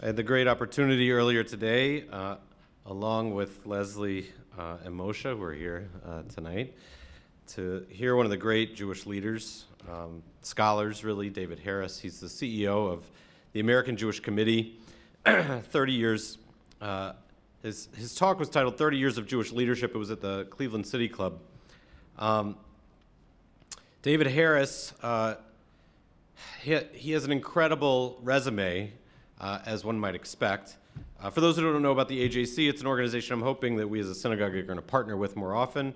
I had the great opportunity earlier today, along with Leslie and Moshe, who are here tonight, to hear one of the great Jewish leaders, scholars really, David Harris. He's the CEO of the American Jewish Committee, 30 years. His talk was titled 30 Years of Jewish Leadership. It was at the Cleveland City Club. David Harris, he has an incredible resume, as one might expect. For those who don't know about the AJC, it's an organization I'm hoping that we as a synagogue are going to partner with more often.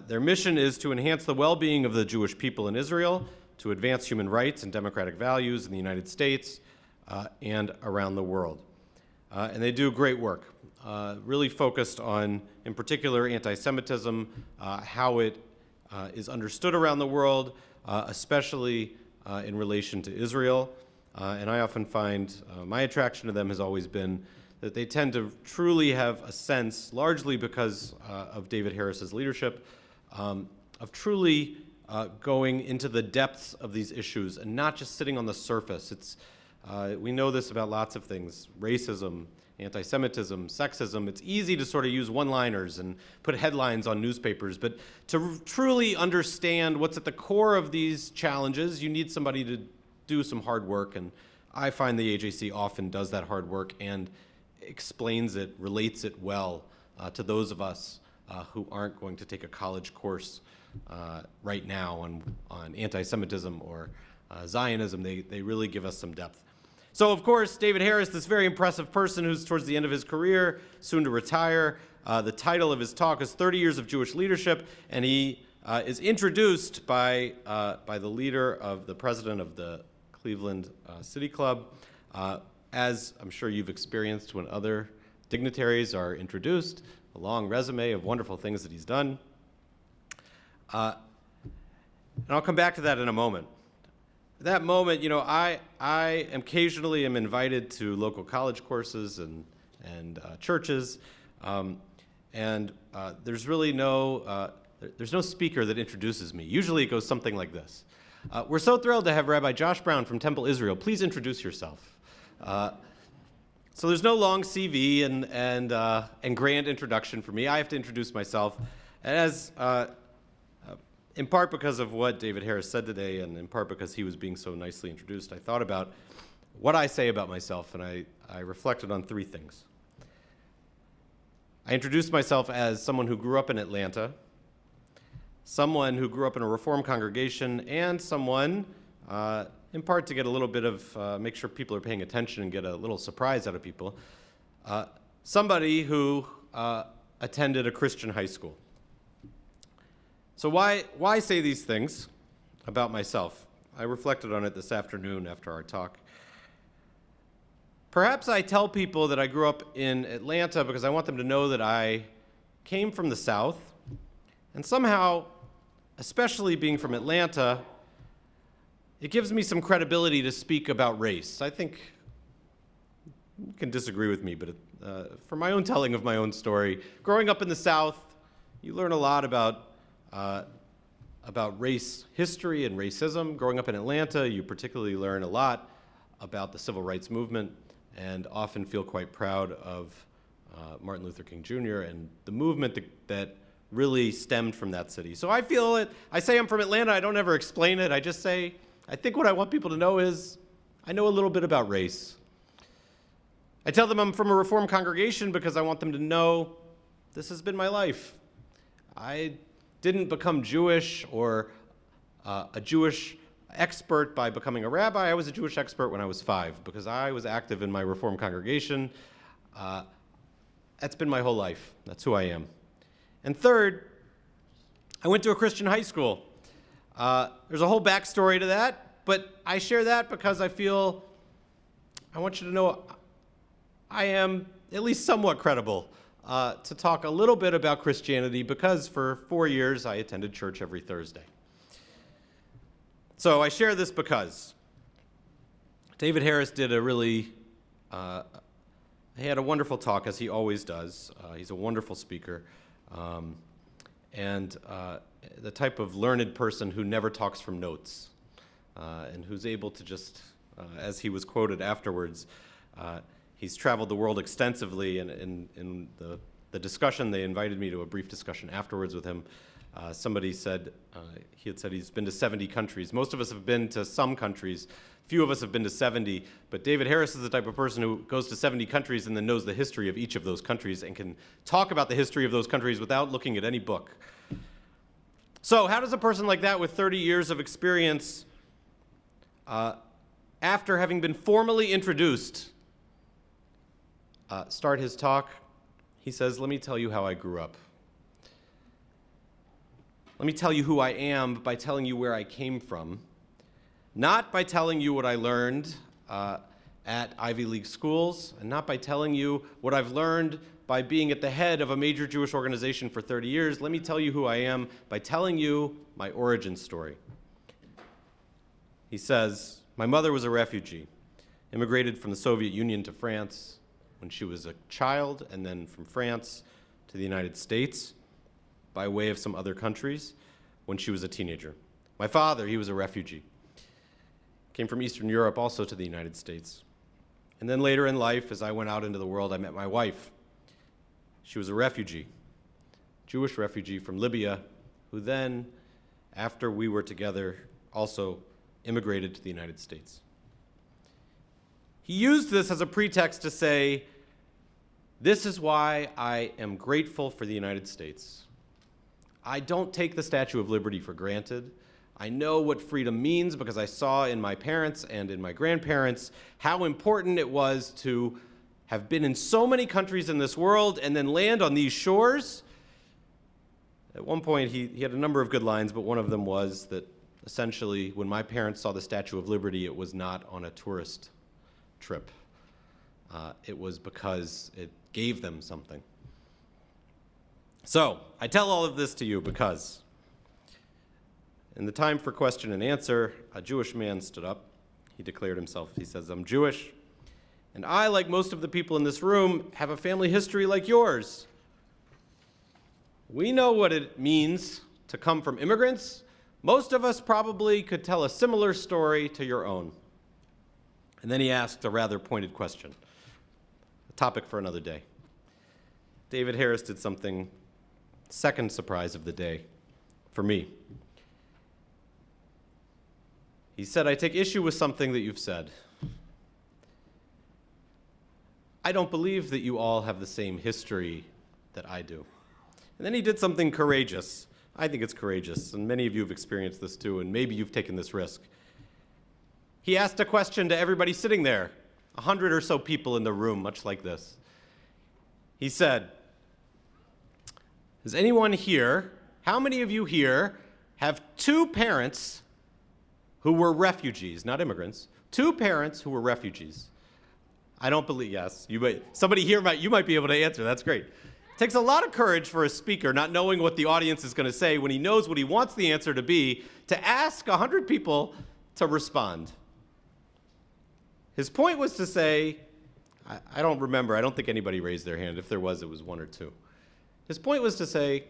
Their mission is to enhance the well-being of the Jewish people in Israel, to advance human rights and democratic values in the United States and around the world. And they do great work, really focused on, in particular, anti-Semitism, how it is understood around the world, especially in relation to Israel. And I often find my attraction to them has always been that they tend to truly have a sense, largely because of David Harris's leadership, of truly going into the depths of these issues and not just sitting on the surface. We know this about lots of things: racism, anti-Semitism, sexism. It's easy to sort of use one-liners and put headlines on newspapers, but to truly understand what's at the core of these challenges, you need somebody to do some hard work, and I find the AJC often does that hard work and explains it, relates it well to those of us who aren't going to take a college course right now on anti-Semitism or Zionism. They really give us some depth. So, of course, David Harris, this very impressive person who's towards the end of his career, soon to retire. The title of his talk is 30 Years of Jewish Leadership, and he is introduced by the president of the Cleveland City Club, as I'm sure you've experienced when other dignitaries are introduced, a long resume of wonderful things that he's done. And I'll come back to that in a moment. That moment, you know, I occasionally am invited to local college courses and churches, and there's really there's no speaker that introduces me. Usually it goes something like this. We're so thrilled to have Rabbi Josh Brown from Temple Israel. Please introduce yourself. So there's no long CV and grand introduction for me. I have to introduce myself. And as in part because of what David Harris said today, and in part because he was being so nicely introduced, I thought about what I say about myself, and I reflected on three things. I introduced myself as someone who grew up in Atlanta, someone who grew up in a Reform congregation, and someone, in part to get a little bit of, make sure people are paying attention and get a little surprise out of people, somebody who attended a Christian high school. So why say these things about myself? I reflected on it this afternoon after our talk. Perhaps I tell people that I grew up in Atlanta because I want them to know that I came from the South, and somehow, especially being from Atlanta, it gives me some credibility to speak about race. I think you can disagree with me, but for my own telling of my own story, growing up in the South, you learn a lot about race history and racism. Growing up in Atlanta, you particularly learn a lot about the civil rights movement and often feel quite proud of Martin Luther King Jr. and the movement that really stemmed from that city. So I feel it. I say I'm from Atlanta. I don't ever explain it. I just say, I think what I want people to know is I know a little bit about race. I tell them I'm from a Reform congregation because I want them to know this has been my life. I didn't become Jewish or a Jewish expert by becoming a rabbi. I was a Jewish expert when I was 5 because I was active in my Reform congregation. That's been my whole life. That's who I am. And third, I went to a Christian high school. There's a whole backstory to that, but I share that because I want you to know I am at least somewhat credible to talk a little bit about Christianity because for 4 years I attended church every Thursday. So I share this because David Harris did he had a wonderful talk, as he always does. He's a wonderful speaker. And the type of learned person who never talks from notes and who's able to just, as he was quoted afterwards, He's traveled the world extensively, and in the discussion, they invited me to a brief discussion afterwards with him. Somebody said, he had said he's been to 70 countries. Most of us have been to some countries. Few of us have been to 70, but David Harris is the type of person who goes to 70 countries and then knows the history of each of those countries and can talk about the history of those countries without looking at any book. So how does a person like that with 30 years of experience, after having been formally introduced, start his talk? He says, let me tell you how I grew up. Let me tell you who I am by telling you where I came from, not by telling you what I learned at Ivy League schools, and not by telling you what I've learned by being at the head of a major Jewish organization for 30 years. Let me tell you who I am by telling you my origin story. He says, my mother was a refugee, immigrated from the Soviet Union to France when she was a child, and then from France to the United States by way of some other countries when she was a teenager. My father, he was a refugee. Came from Eastern Europe also to the United States. And then later in life, as I went out into the world, I met my wife. She was a refugee, Jewish refugee from Libya, who then, after we were together, also immigrated to the United States. He used this as a pretext to say, this is why I am grateful for the United States. I don't take the Statue of Liberty for granted. I know what freedom means because I saw in my parents and in my grandparents how important it was to have been in so many countries in this world and then land on these shores. At one point, he had a number of good lines, but one of them was that essentially, when my parents saw the Statue of Liberty, it was not on a tourist trip. It was because it gave them something. So, I tell all of this to you because in the time for question and answer, a Jewish man stood up. He declared himself. He says, I'm Jewish, and I, like most of the people in this room, have a family history like yours. We know what it means to come from immigrants. Most of us probably could tell a similar story to your own. And then he asked a rather pointed question, a topic for another day. David Harris did something, second surprise of the day, for me. He said, I take issue with something that you've said. I don't believe that you all have the same history that I do. And then he did something courageous. I think it's courageous, and many of you have experienced this too, and maybe you've taken this risk. He asked a question to everybody sitting there, 100 or so people in the room, much like this. He said, is anyone here, how many of you here have two parents who were refugees, not immigrants, two parents who were refugees? I don't believe, yes. Somebody here you might be able to answer. That's great. It takes a lot of courage for a speaker, not knowing what the audience is going to say when he knows what he wants the answer to be, to ask 100 people to respond. His point was to say, I don't remember, I don't think anybody raised their hand. If there was, it was one or two. His point was to say,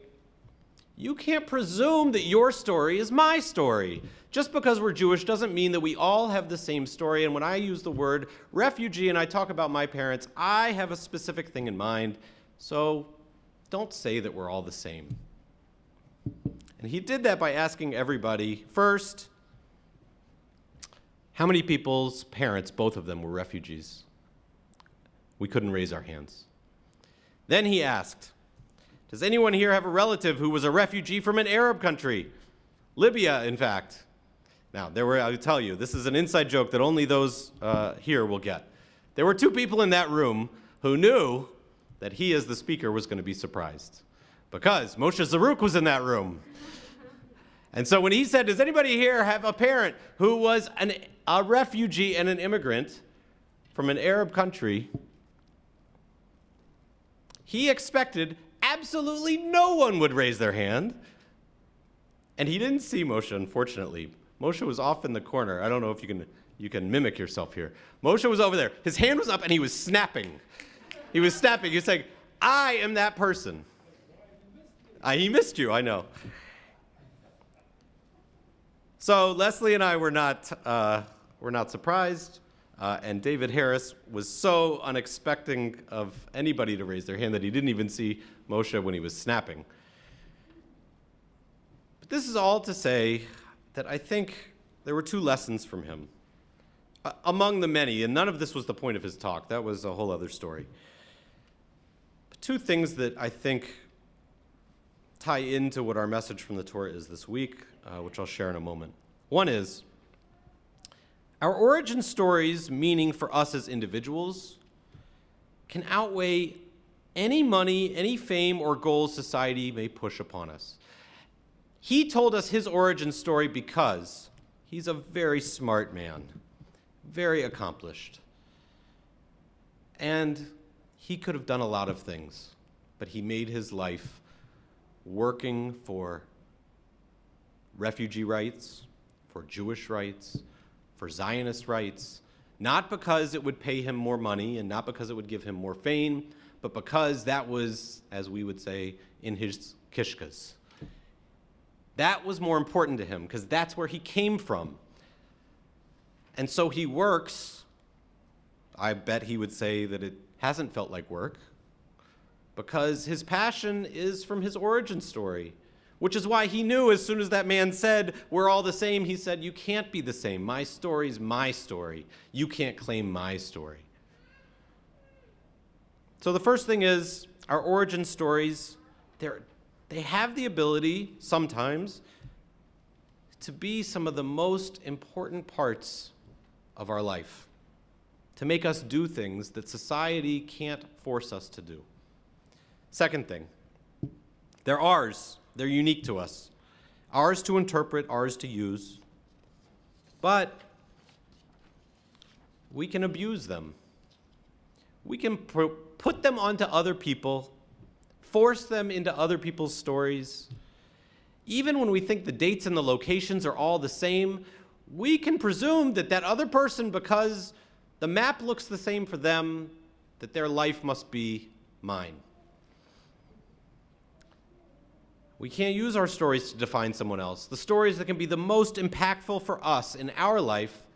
you can't presume that your story is my story. Just because we're Jewish doesn't mean that we all have the same story. And when I use the word refugee and I talk about my parents, I have a specific thing in mind. So don't say that we're all the same. And he did that by asking everybody, first, how many people's parents, both of them, were refugees? We couldn't raise our hands. Then he asked, does anyone here have a relative who was a refugee from an Arab country? Libya, in fact. Now, I'll tell you, this is an inside joke that only those here will get. There were two people in that room who knew that he, as the speaker, was going to be surprised, because Moshe Zaruk was in that room. And so when he said, does anybody here have a parent who was a refugee and an immigrant from an Arab country, he expected absolutely no one would raise their hand. And he didn't see Moshe, unfortunately. Moshe was off in the corner. I don't know if you can mimic yourself here. Moshe was over there. His hand was up and he was snapping. He was snapping. He was saying, I am that person. He missed you, I know. So Leslie and I were not surprised. And David Harris was so unexpecting of anybody to raise their hand that he didn't even see Moshe when he was snapping. But this is all to say that I think there were two lessons from him, among the many, and none of this was the point of his talk. That was a whole other story. But two things that I think tie into what our message from the Torah is this week, which I'll share in a moment. One is, our origin stories' meaning for us as individuals can outweigh any money, any fame, or goals society may push upon us. He told us his origin story because he's a very smart man, very accomplished. And he could have done a lot of things, but he made his life working for refugee rights, for Jewish rights, for Zionist rights, not because it would pay him more money and not because it would give him more fame, but because that was, as we would say, in his kishkas. That was more important to him because that's where he came from. And so he works. I bet he would say that it hasn't felt like work because his passion is from his origin story, which is why he knew as soon as that man said, we're all the same, he said, you can't be the same. My story's my story. You can't claim my story. So the first thing is our origin stories, they have the ability sometimes to be some of the most important parts of our life, to make us do things that society can't force us to do. Second thing, they're ours. They're unique to us. Ours to interpret, ours to use. But we can abuse them. We can put them onto other people, force them into other people's stories. Even when we think the dates and the locations are all the same, we can presume that that other person, because the map looks the same for them, that their life must be mine. We can't use our stories to define someone else. The stories that can be the most impactful for us in our life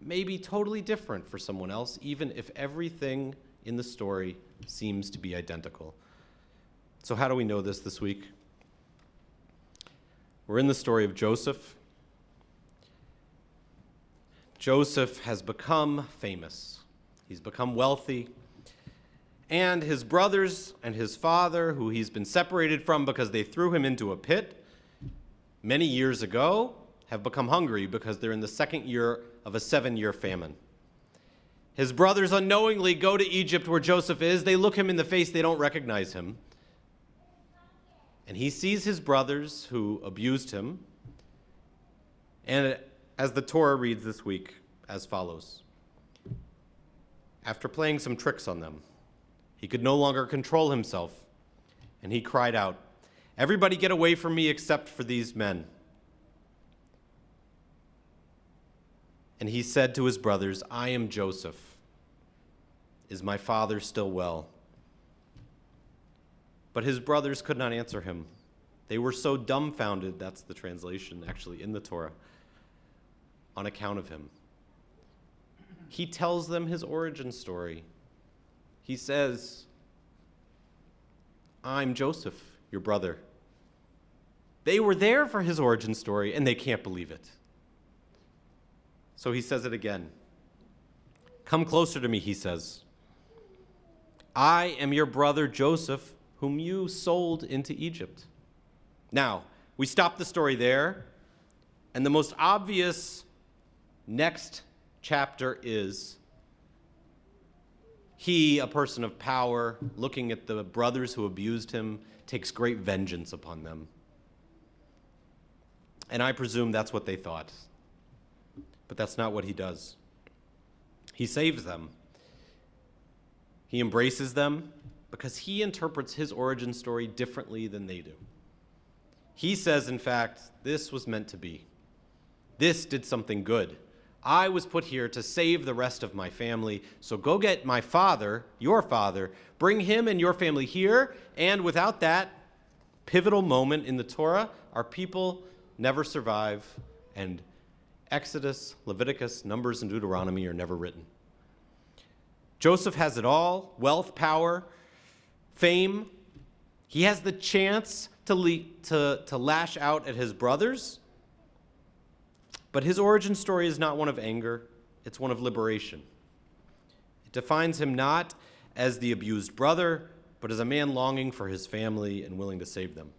may be totally different for someone else, even if everything in the story seems to be identical. So how do we know this week? We're in the story of Joseph. Joseph has become famous. He's become wealthy. And his brothers and his father, who he's been separated from because they threw him into a pit many years ago, have become hungry because they're in the second year of a 7-year famine. His brothers unknowingly go to Egypt where Joseph is. They look him in the face. They don't recognize him. And he sees his brothers who abused him. And as the Torah reads this week, as follows. After playing some tricks on them, he could no longer control himself, and he cried out, "Everybody get away from me except for these men." And he said to his brothers, "I am Joseph. Is my father still well?" But his brothers could not answer him. They were so dumbfounded, that's the translation actually in the Torah, on account of him. He tells them his origin story. He says, "I'm Joseph, your brother." They were there for his origin story, and they can't believe it. So he says it again. "Come closer to me," he says. "I am your brother Joseph, whom you sold into Egypt." Now, we stop the story there, and the most obvious next chapter is he, a person of power, looking at the brothers who abused him, takes great vengeance upon them. And I presume that's what they thought. But that's not what he does. He saves them. He embraces them because he interprets his origin story differently than they do. He says, in fact, this was meant to be. This did something good. I was put here to save the rest of my family, so go get my father, your father, bring him and your family here, and without that pivotal moment in the Torah, our people never survive, and Exodus, Leviticus, Numbers, and Deuteronomy are never written. Joseph has it all: wealth, power, fame. He has the chance to lash out at his brothers. But his origin story is not one of anger, it's one of liberation. It defines him not as the abused brother, but as a man longing for his family and willing to save them.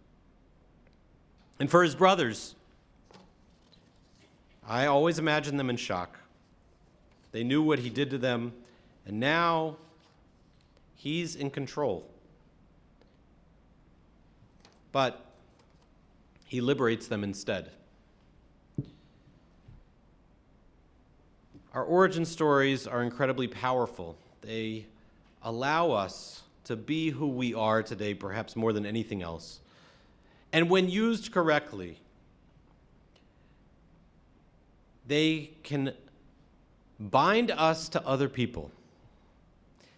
And for his brothers, I always imagine them in shock. They knew what he did to them, and now he's in control. But he liberates them instead. Our origin stories are incredibly powerful. They allow us to be who we are today, perhaps more than anything else. And when used correctly, they can bind us to other people.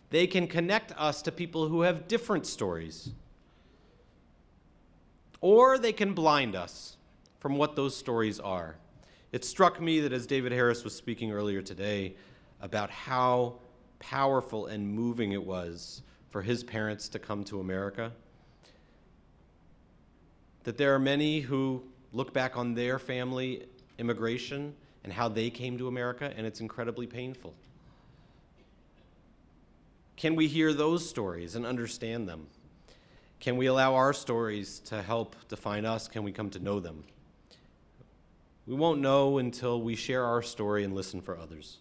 They can connect us to people who have different stories. Or they can blind us from what those stories are. It struck me that as David Harris was speaking earlier today about how powerful and moving it was for his parents to come to America, that there are many who look back on their family immigration and how they came to America, and it's incredibly painful. Can we hear those stories and understand them? Can we allow our stories to help define us? Can we come to know them? We won't know until we share our story and listen for others.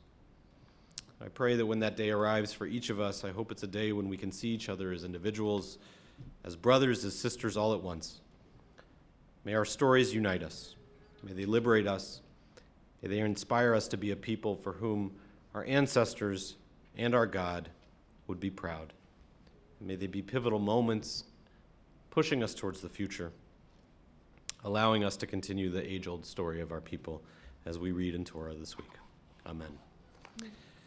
I pray that when that day arrives for each of us, I hope it's a day when we can see each other as individuals, as brothers, as sisters, all at once. May our stories unite us. May they liberate us. May they inspire us to be a people for whom our ancestors and our God would be proud. May they be pivotal moments pushing us towards the future, allowing us to continue the age-old story of our people as we read in Torah this week. Amen.